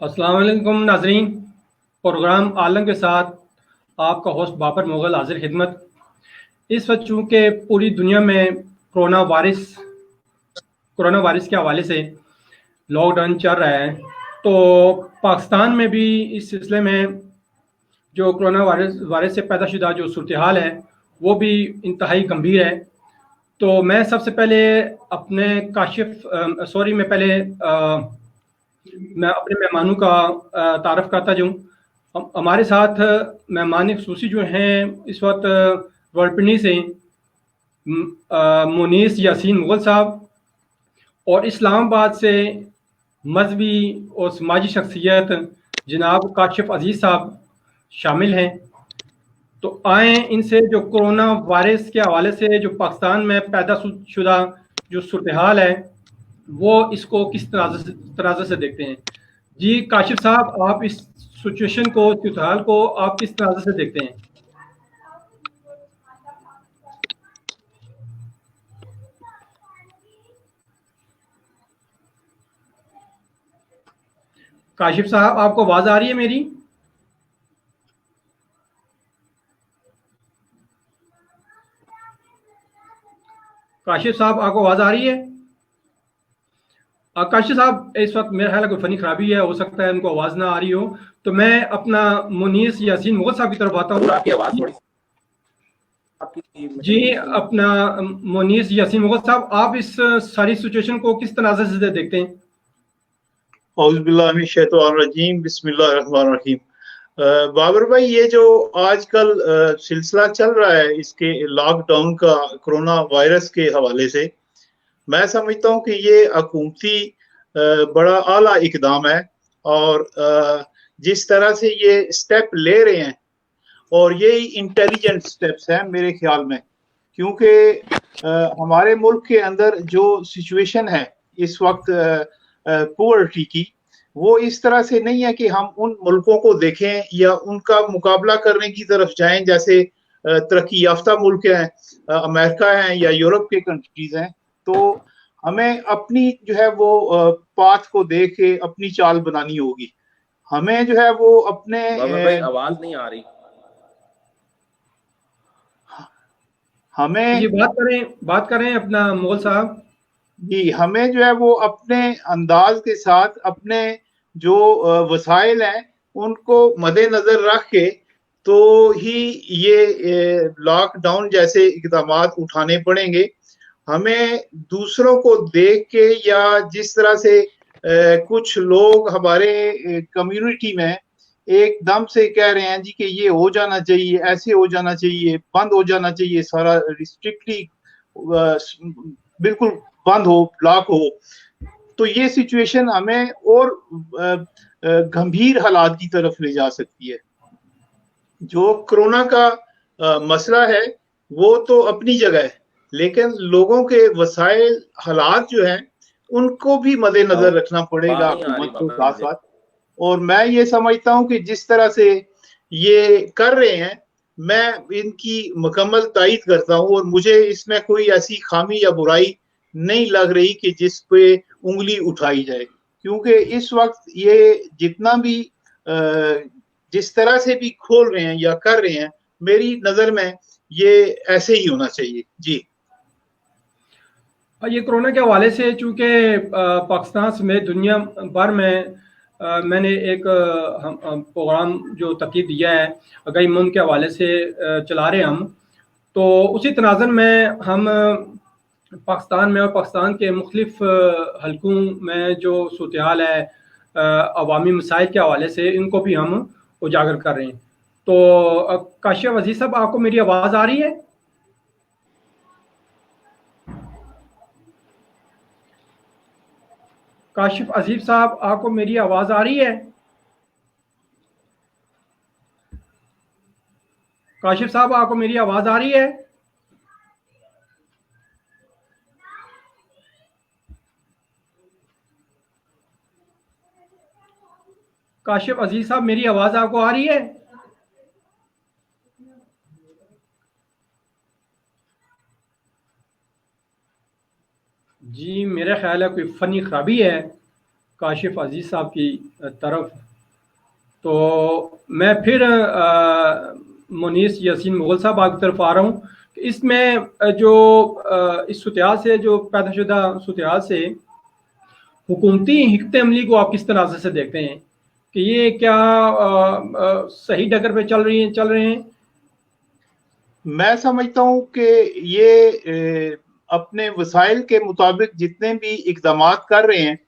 अस्सलाम वालेकुम नाजरीन। प्रोग्राम आलम के साथ आपका होस्ट बाबर मुगल हाजिर खिदमत। इस वक्त चूँकि पूरी दुनिया में कोरोना वायरस के हवाले से लॉकडाउन चल रहा है, तो पाकिस्तान में भी इस सिलसिले में जो कोरोना वायरस वायरस से पैदा शुदा जो सूरत हाल है वो भी इंतहाई गंभीर है। तो मैं सबसे पहले अपने मैं अपने मेहमानों का तारफ़ करता जाऊँ। हमारे साथ मेहमान ख़ुसूसी जो हैं इस वक्त वर्ल्ड से मुनीस यासीन मुग़ल साहब, और इस्लामाबाद से मजहबी और समाजी शख्सियत जनाब काशिफ अजीज़ साहब शामिल हैं। तो आए इनसे जो कोरोना वायरस के हवाले से जो पाकिस्तान में पैदा शुदा जो सूरत हाल है वो इसको किस तराजू से देखते हैं। जी काशिफ साहब, आप इस सिचुएशन को, सूरत हाल को आप किस तराजू से देखते हैं? काशिफ साहब, आपको आवाज आ रही है मेरी? काशिफ साहब, आपको आवाज आ रही है? काशिफ साहब, इस वक्त मेरा ख्याल है कोई फनी खराबी है, हो सकता है उनको आवाज ना आ रही हो। तो मैं अपना मुनीस यासीन मुग़ल साहब की तरफ आता हूँ। आपकी आवाज थोड़ी जी, अपना मुनीस यासीन मुग़ल साहब, आप इस सारी सिचुएशन को किस तनाज़े से देखते हैं? औज़ुबिल्लाहिमिनश्शैतानिर्रजीम, बिस्मिल्लाहिर्रहमानिर्रहीम। बाबर भाई, ये जो आजकल सिलसिला चल रहा है इसके लॉकडाउन का कोरोना वायरस के हवाले से, मैं समझता हूँ कि ये हुकूमती बड़ा आला इकदाम है। और जिस तरह से ये स्टेप ले रहे हैं, और ये इंटेलिजेंट स्टेप्स हैं मेरे ख्याल में, क्योंकि हमारे मुल्क के अंदर जो सिचुएशन है इस वक्त पुअर्टी की, वो इस तरह से नहीं है कि हम उन मुल्कों को देखें या उनका मुकाबला करने की तरफ जाएं जैसे तरक्की याफ्ता मुल्क हैं, अमेरिका हैं या यूरोप के कंट्रीज हैं। तो हमें अपनी जो है वो पाथ को देख के अपनी चाल बनानी होगी। हमें जो है वो अपने भाई आवाज नहीं आ रही। हमें ये बात करें अपना मुग़ल साहब जी, हमें जो है वो अपने अंदाज के साथ अपने जो वसाइल हैं उनको मद्देनजर रख के तो ही ये लॉकडाउन जैसे इकदामात उठाने पड़ेंगे। हमें दूसरों को देख के या जिस तरह से कुछ लोग हमारे कम्युनिटी में एकदम से कह रहे हैं जी कि ये हो जाना चाहिए, ऐसे हो जाना चाहिए, बंद हो जाना चाहिए, सारा रिस्ट्रिक्टली बिल्कुल बंद हो, ब्लॉक हो, तो ये सिचुएशन हमें और गंभीर हालात की तरफ ले जा सकती है। जो कोरोना का मसला है वो तो अपनी जगह है, लेकिन लोगों के वसाइल हालात जो हैं उनको भी मद्देनजर रखना पड़ेगा हुकूमत को साथ साथ। और मैं ये समझता हूँ कि जिस तरह से ये कर रहे हैं, मैं इनकी मुकम्मल तायीद करता हूँ, और मुझे इसमें कोई ऐसी खामी या बुराई नहीं लग रही कि जिस पे उंगली उठाई जाए, क्योंकि इस वक्त ये जितना भी जिस तरह से भी खोल रहे हैं या कर रहे हैं, मेरी नजर में ये ऐसे ही होना चाहिए। जी, ये कोरोना के हवाले से चूँकि पाकिस्तान समेत दुनिया भर में मैंने एक प्रोग्राम जो तरतीब दिया है गई मुल्क के हवाले से चला रहे हम, तो उसी तनाज़ुर में हम पाकिस्तान में और पाकिस्तान के मुख्तलिफ हलकों में जो सूरत हाल है अवामी मसाइल के हवाले से, इनको भी हम उजागर कर रहे हैं। तो काशिफ अजीज़ साहब, आपको मेरी आवाज़ आ रही है? काशिफ अजीब साहब, आपको मेरी आवाज आ रही है? काशिफ साहब, आपको मेरी आवाज आ रही है? काशिफ अजीज साहब, मेरी आवाज आपको आ रही है? जी, मेरा ख्याल है कोई फनी खराबी है। काशिफ अजीज साहब की तरफ, तो मैं फिर मुनीस यासीन मुगल साहब आपकी तरफ आ रहा हूँ। इसमें जो इस सूरत से, जो पैदाशुदा सूरत से हुकूमती हिकमत अमली को आप किस तरह से देखते हैं कि ये क्या सही डगर पे चल रहे हैं? मैं समझता हूं कि ये अपने वसाइल के मुताबिक जितने भी इकदाम कर रहे हैं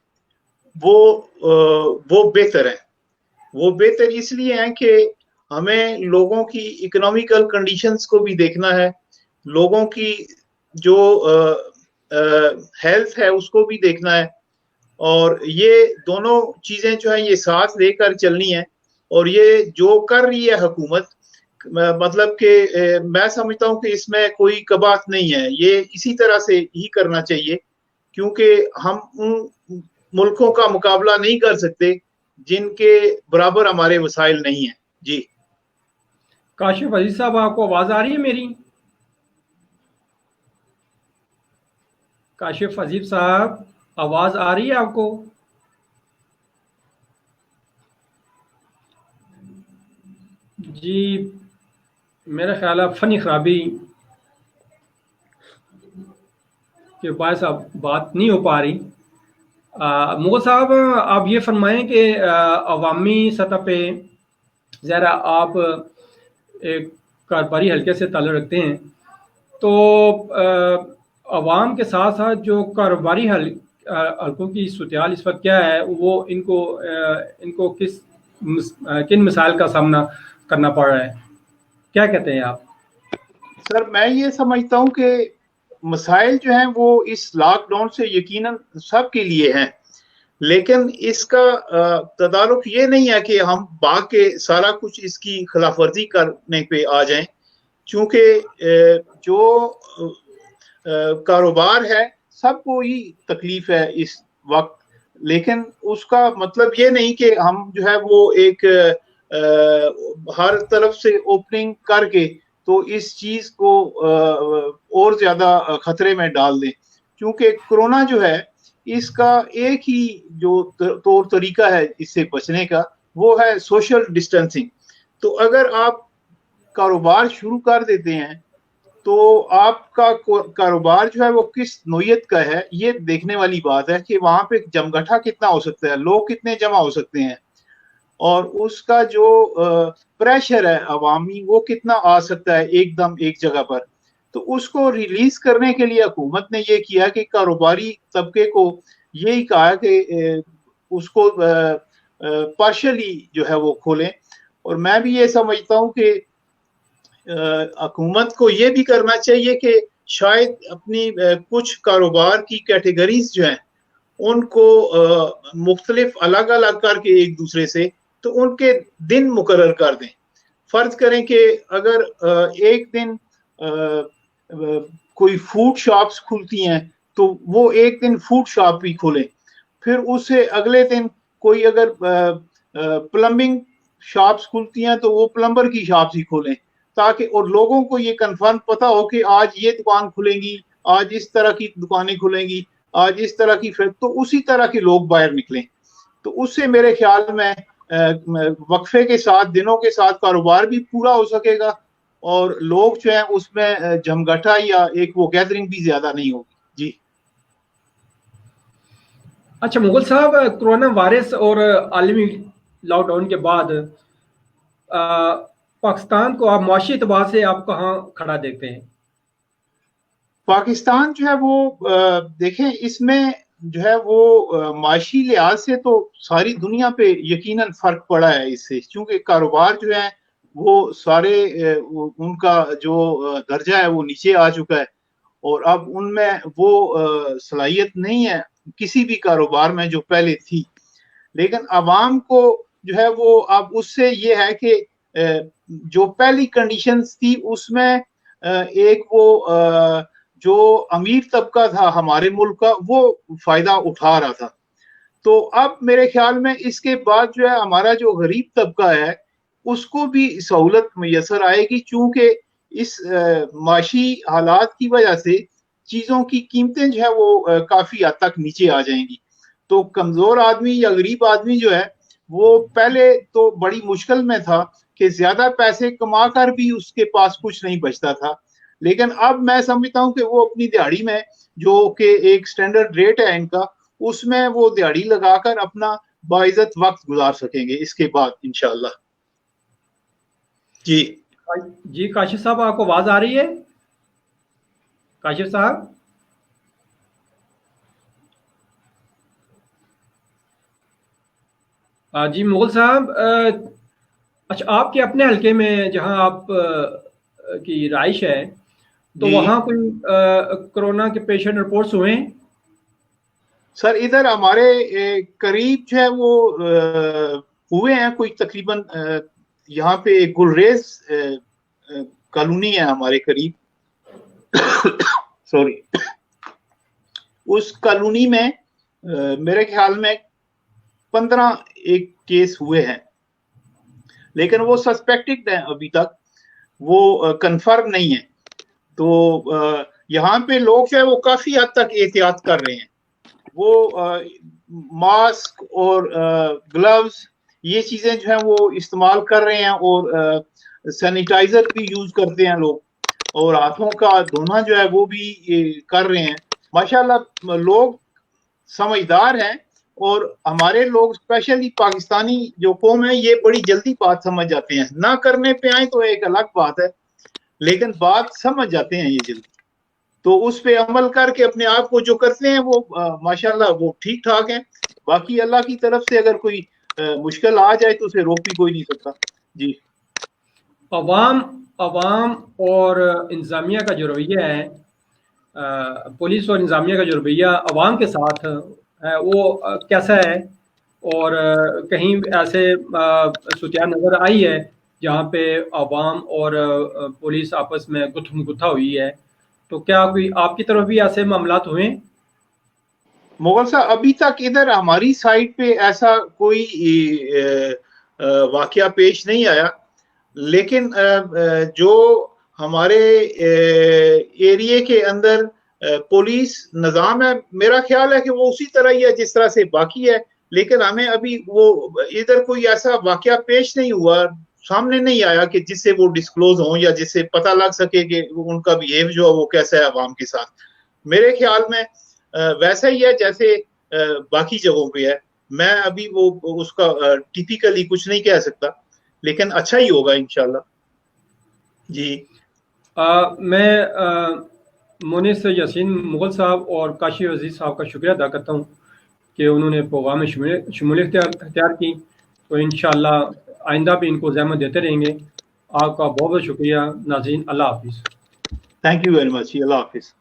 वो बेहतर है। वो बेहतर इसलिए हैं कि हमें लोगों की इकोनॉमिकल कंडीशंस को भी देखना है, लोगों की जो हेल्थ है उसको भी देखना है, और ये दोनों चीजें जो है ये साथ लेकर चलनी है। और ये जो कर रही है हुकूमत, मतलब कि मैं समझता हूं कि इसमें कोई कबात नहीं है, ये इसी तरह से ही करना चाहिए, क्योंकि हम उन मुल्कों का मुकाबला नहीं कर सकते जिनके बराबर हमारे वसाइल नहीं है। जी काशिफ अजीज साहब, आपको आवाज आ रही है मेरी? काशिफ अजीज साहब, आवाज आ रही है आपको? जी, मेरा ख्याल है फनी खराबी के पास अब बात नहीं हो पा रही। मुगल साहब, आप ये फरमाएं कि अवामी सतह पे ज़रा आप एक कारोबारी हल्के से ताल्लुक़ रखते हैं, तो अवाम के साथ साथ जो कारोबारी हल्कों की सूरत इस वक्त क्या है, वो इनको किन मिसाइल का सामना करना पड़ रहा है, क्या कहते हैं आप? सर, मैं ये समझता हूँ कि मसाइल जो हैं वो इस लॉकडाउन से यकीनन सब के लिए हैं, लेकिन इसका तदारुक ये नहीं है कि हम भाग के सारा कुछ इसकी खिलाफ वर्जी करने पे आ जाएं, क्योंकि जो कारोबार है सबको ही तकलीफ है इस वक्त, लेकिन उसका मतलब ये नहीं कि हम जो है वो एक हर तरफ से ओपनिंग करके तो इस चीज को और ज्यादा खतरे में डाल दें, क्योंकि कोरोना जो है इसका एक ही जो तौर तरीका है इससे बचने का, वो है सोशल डिस्टेंसिंग। तो अगर आप कारोबार शुरू कर देते हैं तो आपका कारोबार जो है वो किस नोयत का है, ये देखने वाली बात है कि वहां पे जमघटा कितना हो सकता है, लोग कितने जमा हो सकते हैं, और उसका जो प्रेशर है अवामी वो कितना आ सकता है एकदम एक जगह पर। तो उसको रिलीज करने के लिए हुकूमत ने ये किया कि कारोबारी तबके को यही कहा कि उसको पार्शली जो है वो खोलें। और मैं भी ये समझता हूँ कि हुकूमत को ये भी करना चाहिए कि शायद अपनी कुछ कारोबार की कैटेगरीज जो हैं उनको मुख्तलिफ अलग अलग करके एक दूसरे से तो उनके दिन मुकर्रर कर दें। फर्ज करें कि अगर एक दिन कोई फूड शॉप्स खुलती हैं तो वो एक दिन फूड शॉप भी खोलें, फिर उससे अगले दिन कोई अगर प्लम्बिंग शॉप्स खुलती हैं तो वो प्लम्बर की शॉप्स ही खोलें, ताकि और लोगों को ये कंफर्म पता हो कि आज ये दुकान खुलेंगी, आज इस तरह की दुकानें खुलेंगी, आज इस तरह की, तो उसी तरह के लोग बाहर निकलें। तो उससे मेरे ख्याल में वक्फे के साथ, दिनों के साथ कारोबार भी पूरा हो सकेगा और लोग जो है उसमें जमघटा या एक वो गैदरिंग भी ज्यादा नहीं होगी। जी अच्छा मुगल साहब, कोरोना वायरस और आलमी लॉकडाउन के बाद पाकिस्तान को आप मुआशी एतबार से आप कहाँ खड़ा देखते हैं? पाकिस्तान जो है वो देखें, इसमें जो है वो माशी लिहाज से तो सारी दुनिया पे यकीनन फर्क पड़ा है इससे, क्योंकि कारोबार जो है वो सारे उनका जो दर्जा है वो नीचे आ चुका है, और अब उनमें वो सलाहियत नहीं है किसी भी कारोबार में जो पहले थी। लेकिन आवाम को जो है वो अब उससे ये है कि जो पहली कंडीशंस थी उसमें एक वो जो अमीर तबका था हमारे मुल्क का वो फायदा उठा रहा था। तो अब मेरे ख्याल में इसके बाद जो है हमारा जो गरीब तबका है उसको भी सहूलत मैसर आएगी, चूंकि इस माशी हालात की वजह से चीजों की कीमतें जो है वो काफी हद तक नीचे आ जाएंगी। तो कमजोर आदमी या गरीब आदमी जो है वो पहले तो बड़ी मुश्किल में था कि ज्यादा पैसे कमा कर भी उसके पास कुछ नहीं बचता था, लेकिन अब मैं समझता हूं कि वो अपनी दिहाड़ी में, जो कि एक स्टैंडर्ड रेट है इनका, उसमें वो दिहाड़ी लगाकर अपना बाइज्जत वक्त गुजार सकेंगे इसके बाद इंशाल्लाह। जी जी काशिफ साहब, आपको आवाज आ रही है? काशिफ साहब? जी मुगल साहब, अच्छा, आपके अपने हलके में जहां आप की राइश है, तो जी वहां कोई कोरोना के पेशेंट रिपोर्ट्स हुए हैं? सर, इधर हमारे करीब जो है वो हुए हैं कोई तकरीबन, यहाँ पे एक गुलरेज कॉलोनी है हमारे करीब, सॉरी, उस कॉलोनी में मेरे ख्याल में 15 एक केस हुए हैं, लेकिन वो सस्पेक्टेड है, अभी तक वो कंफर्म नहीं है। तो यहाँ पे लोग जो है वो काफी हद तक एहतियात कर रहे हैं, वो मास्क और ग्लव्स, ये चीजें जो है वो इस्तेमाल कर रहे हैं, और सैनिटाइजर भी यूज करते हैं लोग, और हाथों का धोना जो है वो भी कर रहे हैं। माशाल्लाह लोग समझदार हैं, और हमारे लोग स्पेशली पाकिस्तानी जो कौम है ये बड़ी जल्दी बात समझ जाते हैं, ना करने पे आए तो एक अलग बात है, लेकिन बात समझ जाते हैं ये जल्दी, तो उस पे अमल करके अपने आप को जो करते हैं वो माशाल्लाह वो ठीक ठाक है। बाकी अल्लाह की तरफ से अगर कोई मुश्किल आ जाए तो उसे रोक भी कोई नहीं सकता। जी अवाम अवाम और इंतज़ामिया का जो रवैया है, पुलिस और इंतज़ामिया का जो रवैया अवाम के साथ है, वो कैसा है? और कहीं ऐसे सूरत नज़र आई है जहाँ पे अवाम और पुलिस आपस में गुत्थम गुत्था हुई है, तो क्या कोई आपकी तरफ भी ऐसे मामलात हुए? मुगल साहब, अभी तक इधर हमारी साइड पे ऐसा कोई वाकया पेश नहीं आया, लेकिन जो हमारे एरिया के अंदर पुलिस निज़ाम है, मेरा ख्याल है कि वो उसी तरह ही है जिस तरह से बाकी है, लेकिन हमें अभी वो इधर कोई ऐसा वाकया पेश नहीं हुआ, सामने नहीं आया कि जिससे वो डिस्क्लोज हो या जिससे पता लग सके कि उनका बिहेव जो है वो कैसा है अवाम के साथ। मेरे ख्याल में वैसा ही है जैसे बाकी जगहों पे है। मैं अभी वो उसका टिपिकली कुछ नहीं कह सकता, लेकिन अच्छा ही होगा इंशाल्लाह। जी मैं मुनिस यासीन मुगल साहब और काशिफ अजीज़ साहब का शुक्रिया अदा करता हूँ कि उन्होंने प्रोग्राम में शमूलियत अख्तियार की, तो इंशाअल्लाह आइंदा भी इनको ज़हमत देते रहेंगे। आपका बहुत बहुत शुक्रिया नाज़रीन। अल्लाह हाफिज़। Thank you very much. Allah हाफिज़।